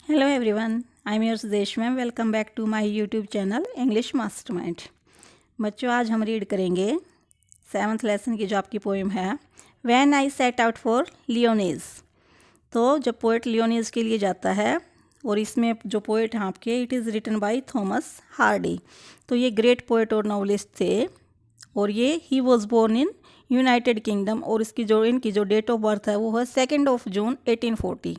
Hello everyone, I am your Sudesh ma'am. Welcome back to my YouTube channel English mastermind. बच्चों, आज हम read करेंगे 7th lesson की जो आपकी पोएम है when I set out for Lyonnesse. तो जब पोएट लियोनीज के लिए जाता है, और इसमें जो पोएट हैं आपके, it is written by Thomas Hardy. तो ये ग्रेट पोएट और नॉवलिस्ट थे, और ये he was born in United Kingdom, और इनकी जो डेट ऑफ बर्थ है वो है 2 जून 1840,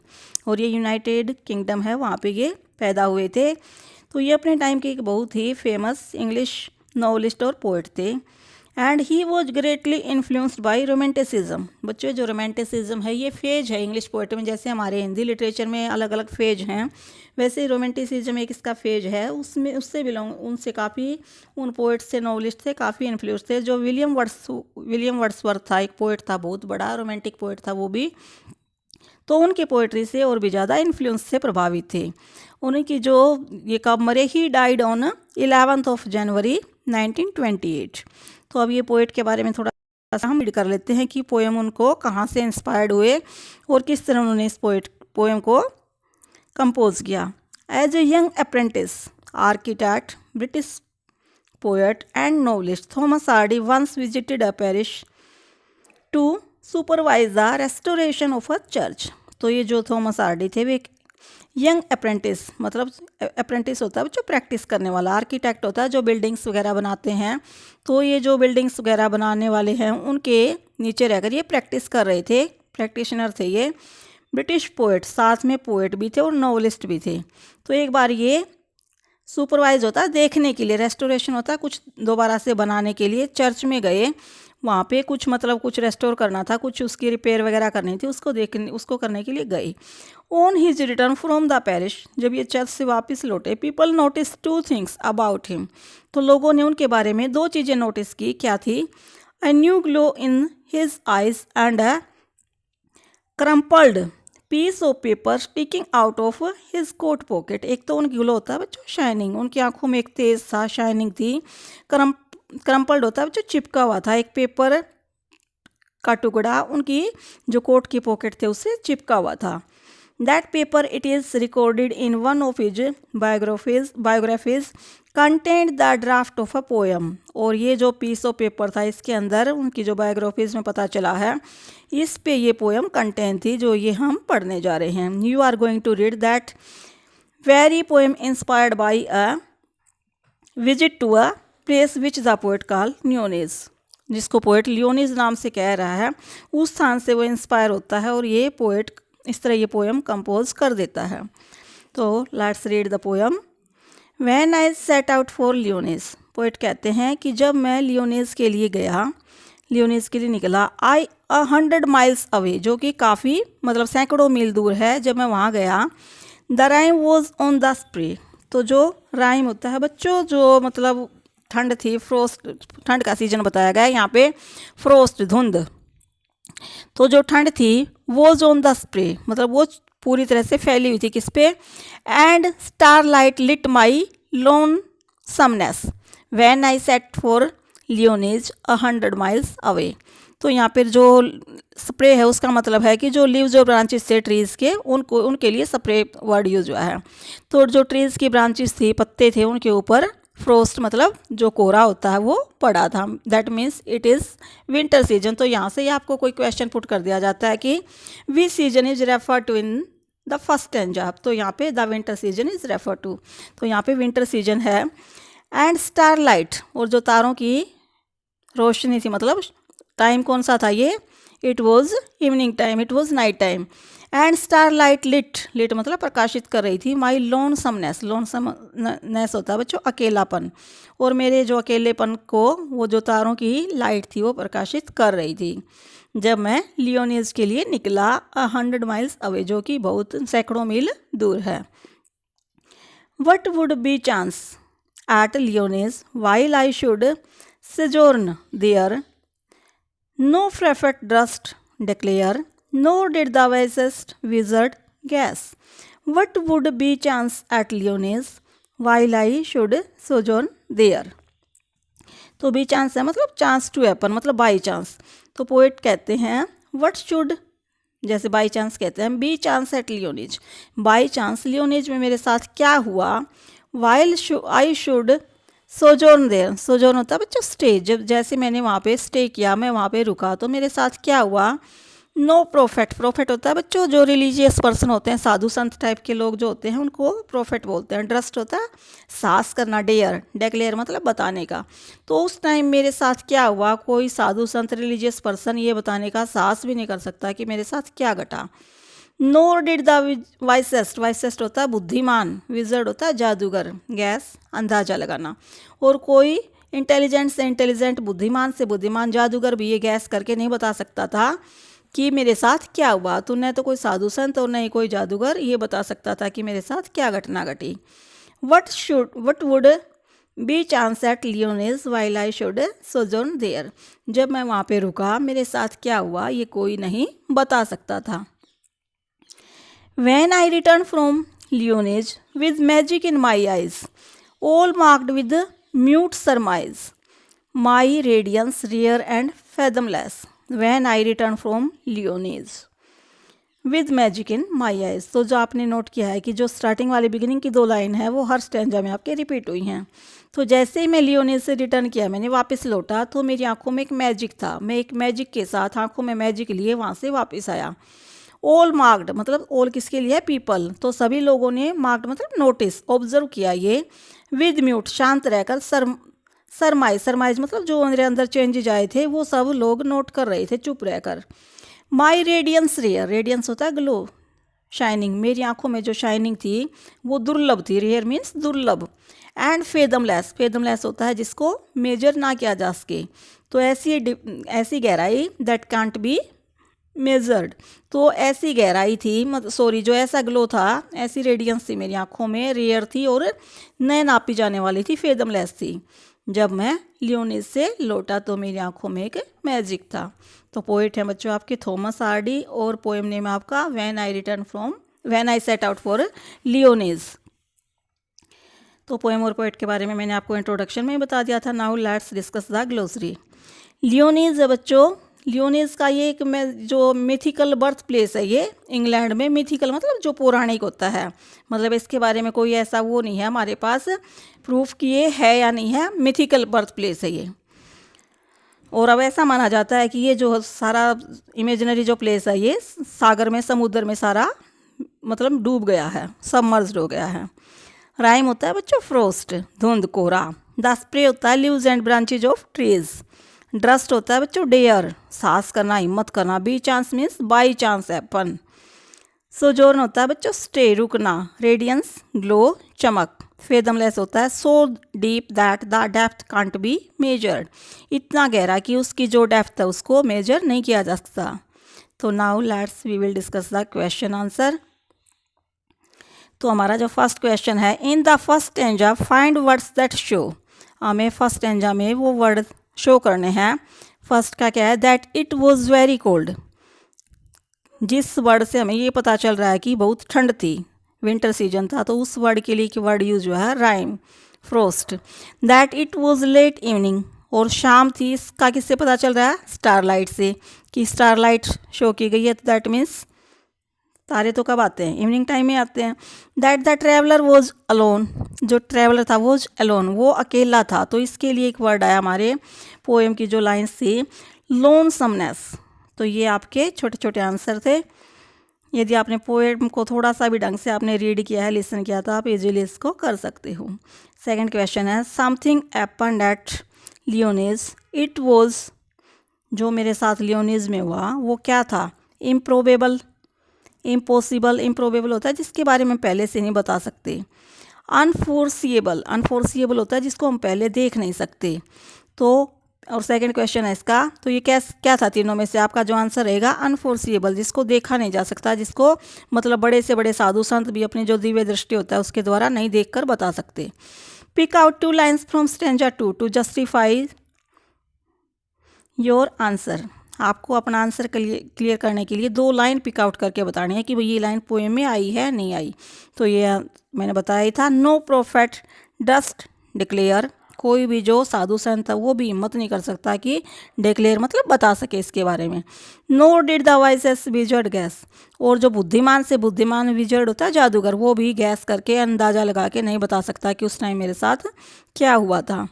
और ये यूनाइटेड किंगडम है, वहाँ पे ये पैदा हुए थे। तो ये अपने टाइम के एक बहुत ही फेमस इंग्लिश नॉवलिस्ट और पोएट थे। And he was greatly influenced by romanticism. बच्चों, जो रोमेंटिसिज्म है ये फेज है इंग्लिश पोएट्री में, जैसे हमारे हिंदी लिटरेचर में अलग अलग फेज हैं, वैसे रोमेंटिसिज्म एक इसका फेज है। उसमें उससे बिलोंग उनसे काफ़ी उन पोएट से नॉवलिस्ट से काफ़ी इन्फ्लुएंस थे। जो विलियम वर्ड्सवर्थ था, एक पोएट था, बहुत बड़ा रोमांटिक पोएट था वो भी, तो उनकी पोएट्री से और भी ज़्यादा इन्फ्लुएंस से प्रभावित थे। उनकी जो ये कब मरे, ही डाइड ऑन 11 जनवरी 1928। तो अब ये पोएट के बारे में थोड़ा सा हम रीड कर लेते हैं कि पोएम उनको कहाँ से इंस्पायर्ड हुए और किस तरह उन्होंने इस पोएम को कंपोज किया। As a young apprentice, architect, British poet and novelist Thomas Hardy once visited a parish to supervise the restoration of a church। तो ये जो थॉमस हार्डी थे वे एक यंग अप्रेंटिस, मतलब अप्रेंटिस होता है जो प्रैक्टिस करने वाला, आर्किटेक्ट होता है जो बिल्डिंग्स वगैरह बनाते हैं। तो ये जो बिल्डिंग्स वगैरह बनाने वाले हैं उनके नीचे रहकर ये प्रैक्टिस कर रहे थे, प्रैक्टिशनर थे ये। ब्रिटिश पोएट, साथ में पोएट भी थे और नॉवलिस्ट भी थे। तो एक बार ये सुपरवाइज होता है देखने के लिए, रेस्टोरेशन होता है कुछ दोबारा से बनाने के लिए, चर्च में गए, वहाँ पे कुछ मतलब कुछ रेस्टोर करना था, कुछ उसकी रिपेयर वगैरह करनी थी, उसको करने के लिए गए। On his return from the parish, जब ये चर्च से वापस लौटे, people notice 2 things about him. तो लोगों ने उनके बारे में 2 चीज़ें नोटिस की। क्या थी? A new glow in his eyes and a crumpled piece of paper sticking out of his coat pocket. एक तो उनकी ग्लो होता है बच्चों शाइनिंग, उनकी आंखों में एक तेज सा शाइनिंग थी। क्रम्पल्ड होता है बच्चों चिपका हुआ था, एक पेपर का टुकड़ा उनकी जो कोट की पॉकेट थे उससे चिपका हुआ था। That paper, it is recorded in one of his biographies content the draft of a poem. और ये जो पीस ऑफ पेपर था इसके अंदर उनकी जो बायोग्राफीज में पता चला है, इस पे ये पोएम कंटेंट थी जो ये हम पढ़ने जा रहे हैं। You are going to read that very poem inspired by a visit to a place which the poet call Lyonnesse, जिसको पोएट लियोनीज नाम से कह रहा है, उस स्थान से वो इंस्पायर होता है और ये पोएट इस तरह ये पोएम कंपोज कर देता है। तो let's read the poem. When I set out for Lyonnesse, poet कहते हैं कि जब मैं लियोनीज के लिए गया, लियोनीज के लिए निकला, आई 100 माइल्स अवे, जो कि काफ़ी मतलब सैकड़ों मील दूर है, जब मैं वहाँ गया। The rhyme was on the spray, तो जो राइम होता है बच्चों, जो मतलब ठंड थी, फ्रोस्ट, ठंड का सीजन बताया गया है यहाँ पे, फ्रोस्ट धुंध। तो जो ठंड थी वॉज ऑन द स्प्रे, मतलब वो पूरी तरह से फैली हुई थी किस पे? And star light lit my lonesomeness when I set for Lyonnesse 100 miles away. तो यहाँ पर जो स्प्रे है उसका मतलब है कि जो लीव्स और ब्रांचेस थे ट्रीज़ के, उनको उनके लिए स्प्रे वर्ड यूज हुआ है। तो जो ट्रीज़ की ब्रांचेस थी, पत्ते थे, उनके ऊपर फ्रोस्ट मतलब जो कोहरा होता है वो पड़ा था। That means it is winter season. तो यहाँ से ही आपको कोई क्वेश्चन पुट कर दिया जाता है कि which season is refer to in the first stanza. तो यहाँ पे the winter season is refer to, तो यहाँ पे विंटर सीजन है। एंड स्टार लाइट, और जो तारों की रोशनी थी, मतलब टाइम कौन सा था ये? It was evening time, it was night time. And star light lit मतलब प्रकाशित कर रही थी माई लोनसमनेस, लोनसमनेस होता है बच्चों अकेलापन, और मेरे जो अकेलेपन को वो जो तारों की लाइट थी वो प्रकाशित कर रही थी, जब मैं लियोनीज के लिए निकला 100 माइल्स अवे, जो कि बहुत सैकड़ों मील दूर है। What would be chance at Lyonnesse while I should sojourn there, no prophet durst declare, nor did the wisest wizard guess, what would be chance at Lyonesse while I should sojourn there। तो be chance है मतलब chance to happen, मतलब by chance. तो poet कहते हैं what should जैसे by chance कहते हैं, be chance at Lyonnesse, by chance Lyonnesse में मेरे साथ क्या हुआ, while I should sojourn there, sojourn होता है बच्चों स्टे, जब जैसे मैंने वहाँ पे स्टे किया, मैं वहाँ पे रुका, तो मेरे साथ क्या हुआ, नो प्रोफेट, प्रोफेट होता है बच्चों जो रिलीजियस पर्सन होते हैं, साधु संत टाइप के लोग जो होते हैं उनको प्रोफेट बोलते हैं। ट्रस्ट होता है साहस करना, डेयर, डेक्लेयर मतलब बताने का। तो उस टाइम मेरे साथ क्या हुआ, कोई साधु संत रिलीजियस पर्सन ये बताने का साहस भी नहीं कर सकता कि मेरे साथ क्या घटा। नोर डिड द वाइसेस्ट, वाइसेस्ट होता है बुद्धिमान, विजर्ड होता है जादूगर, गैस अंदाजा लगाना, और कोई इंटेलिजेंट से इंटेलिजेंट, बुद्धिमान से बुद्धिमान जादूगर भी ये गैस करके नहीं बता सकता था कि मेरे साथ क्या हुआ। तो न तो कोई साधु संत और न ही कोई जादूगर ये बता सकता था कि मेरे साथ क्या घटना घटी। What would be chance at Lyonnesse while I should sojourn there, जब मैं वहाँ पे रुका मेरे साथ क्या हुआ ये कोई नहीं बता सकता था। When I returned from Lyonnais with magic in my eyes, all marked with mute surmise, my radiance rare and fathomless. When I returned from Lyonnais with magic in my eyes, तो जो आपने नोट किया है कि जो starting वाली beginning की 2 line है वो हर स्टैंजा में आपके रिपीट हुई हैं। तो जैसे ही मैं लियोनेज से रिटर्न किया, मैंने वापस लौटा, तो मेरी आंखों में एक मैजिक था, मैं एक मैजिक के साथ आंखों में मैजिक लिए वहाँ से वापस आया। ऑल मार्क्ड मतलब ऑल किसके लिए है, पीपल, तो सभी लोगों ने, मार्क्ड मतलब नोटिस, ऑब्जर्व किया ये, विद म्यूट शांत रहकर, सरमाइज, सरमाइज मतलब जो मेरे अंदर चेंजेज आए थे वो सब लोग नोट कर रहे थे चुप रहकर। माई रेडियंस रेयर, रेडियंस होता है ग्लो, शाइनिंग, मेरी आंखों में जो शाइनिंग थी वो दुर्लभ थी, रेयर मीन्स दुर्लभ, एंड फेदमलेस, फेदमलेस होता है जिसको मेजर ना किया जा सके, तो ऐसी गहराई दैट कांट बी मेजर्ड, तो ऐसी गहराई थी, मतलब सॉरी जो ऐसा ग्लो था, ऐसी रेडियंस थी मेरी आंखों में, रेयर थी और न नापी जाने वाली थी, फेदमलेस थी। जब मैं लियोनिज से लौटा तो मेरी आंखों में एक मैजिक था। तो पोइट हैं बच्चों आपके थॉमस हार्डी, और पोएम नेम है आपका when I set out for Lyonnesse. तो पोएम और पोइट के बारे में मैंने आपको इंट्रोडक्शन में बता दिया था। Now let's discuss the glossary. Lyonnesse है बच्चों, लियोनिज का ये एक जो मिथिकल बर्थ प्लेस है, ये इंग्लैंड में, मिथिकल मतलब जो पौराणिक होता है, मतलब इसके बारे में कोई ऐसा वो नहीं है हमारे पास प्रूफ कि ये है या नहीं है, मिथिकल बर्थ प्लेस है ये। और अब ऐसा माना जाता है कि ये जो सारा इमेजिनरी जो प्लेस है ये सागर में, समुद्र में सारा मतलब डूब गया है, सबमर्ज्ड हो गया है। राइम होता है बच्चों फ्रोस्ट, धुंध, कोहरा। द स्प्रे होता है leaves and branches of trees. Durst होता है बच्चों डेयर, साहस करना, हिम्मत करना। Be chance means by chance happen. Sojourn होता है बच्चों स्टे, रुकना। रेडियंस ग्लो, चमक। फेदमलेस होता है so deep that the depth can't be measured, इतना गहरा कि उसकी जो डेप्थ है उसको मेजर नहीं किया जा सकता। तो now let's we will discuss the question answer. तो हमारा जो फर्स्ट क्वेश्चन है, in the first stanza find words that show, हमें फर्स्ट स्टैंजा में वो वर्ड शो करने हैं। फर्स्ट का क्या है, that it was very cold, जिस वर्ड से हमें ये पता चल रहा है कि बहुत ठंड थी, विंटर सीजन था, तो उस वर्ड के लिए वर्ड यूज हुआ है rime, frost. That it was late evening, और शाम थी, इसका किससे पता चल रहा है, स्टारलाइट से, कि स्टारलाइट शो की गई है, तो दैट मीन्स तारे तो कब आते हैं, इवनिंग टाइम में आते हैं। That the traveller was alone, जो ट्रैवलर था वॉज अलोन, वो अकेला था, तो इसके लिए एक वर्ड आया हमारे पोएम की जो लाइन्स थी, लोनसमनेस। तो ये आपके छोटे छोटे आंसर थे। यदि आपने पोएम को थोड़ा सा भी ढंग से आपने रीड किया है, लिसन किया, तो आप इजीली इसको कर सकते हो। सेकंड क्वेश्चन है, something happened at Lyonnesse, it was, जो मेरे साथ लियोनिज में हुआ वो क्या था, इम्प्रोबेबल, इम्पॉसिबल, इम्प्रोबेबल होता है जिसके बारे में पहले से नहीं बता सकते। अनफोर्सिएबल, अनफोर्सिएबल होता है जिसको हम पहले देख नहीं सकते। तो और सेकंड क्वेश्चन है इसका, तो ये क्या था तीनों में से, आपका जो आंसर रहेगा अनफोर्सिएबल, जिसको देखा नहीं जा सकता, जिसको मतलब बड़े से बड़े साधु संत भी अपनी जो दिव्य दृष्टि होता है उसके द्वारा नहीं देखकर बता सकते। Pick out 2 lines from stanza 2 to justify your answer. आपको अपना आंसर क्लियर करने के लिए 2 लाइन पिक आउट करके बतानी है कि भाई ये लाइन पोएम में आई है नहीं आई। तो ये मैंने बताया ही था, नो प्रोफेट डस्ट डिक्लेयर, कोई भी जो साधु संत है वो भी हिम्मत नहीं कर सकता कि डिक्लेयर मतलब बता सके इसके बारे में। Nor did the wisest wizard guess, और जो बुद्धिमान से बुद्धिमान विजर्ड होता है जादूगर, वो भी गैस करके अंदाज़ा लगा के नहीं बता सकता कि उस टाइम मेरे साथ क्या हुआ था।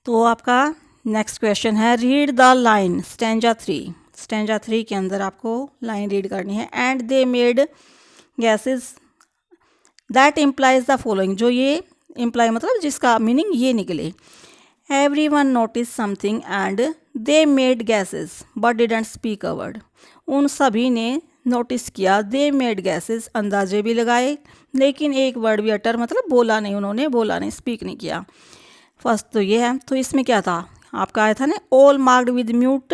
तो आपका नेक्स्ट क्वेश्चन है read the line stanza 3। Stanza 3 के अंदर आपको लाइन रीड करनी है। And they made gases that implies the following, जो ये इम्प्लाई मतलब जिसका मीनिंग ये निकले। Every one notice something and they made gases but didn't speak a word, उन सभी ने नोटिस किया, दे मेड गैसेस अंदाजे भी लगाए, लेकिन एक वर्ड भी अटर मतलब बोला नहीं, उन्होंने बोला नहीं, स्पीक नहीं किया। फर्स्ट तो ये है। तो इसमें क्या था आपका आया था ना, ऑल मार्क्ड विद म्यूट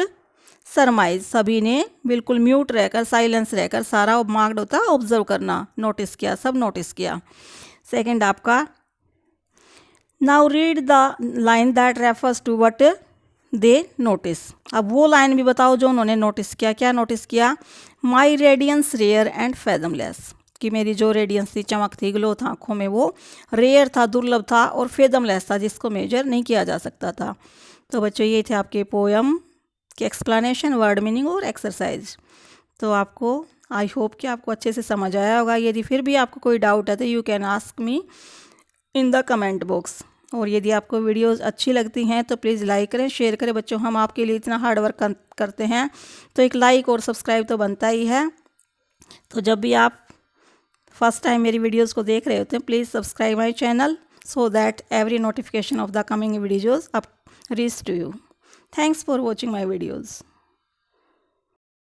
सरमाइज, सभी ने बिल्कुल म्यूट रहकर साइलेंस रहकर, सारा मार्क्ड होता है ऑब्जर्व करना, नोटिस किया, सब नोटिस किया। सेकंड आपका now read the line that refers to what they notice, अब वो लाइन भी बताओ जो उन्होंने नोटिस किया। क्या नोटिस किया? माई रेडियंस रेयर एंड फैदमलेस, कि मेरी जो रेडियंस थी, चमक थी, ग्लो था आँखों में, वो रेयर था, दुर्लभ था, और फेदमलेस था, जिसको मेजर नहीं किया जा सकता था। तो बच्चों ये थे आपके पोएम के एक्सप्लेनेशन, वर्ड मीनिंग और एक्सरसाइज। तो आपको आई होप कि आपको अच्छे से समझ आया होगा। यदि फिर भी आपको कोई डाउट है तो you can ask me in the comment box. और यदि आपको वीडियोस अच्छी लगती हैं तो प्लीज़ लाइक करें, शेयर करें। बच्चों हम आपके लिए इतना हार्ड वर्क करते हैं तो एक लाइक और सब्सक्राइब तो बनता ही है। तो जब भी आप फर्स्ट टाइम मेरी वीडियोस को देख रहे होते हैं, please subscribe my channel so that every notification of the coming videos up reach to you. Thanks for watching my videos.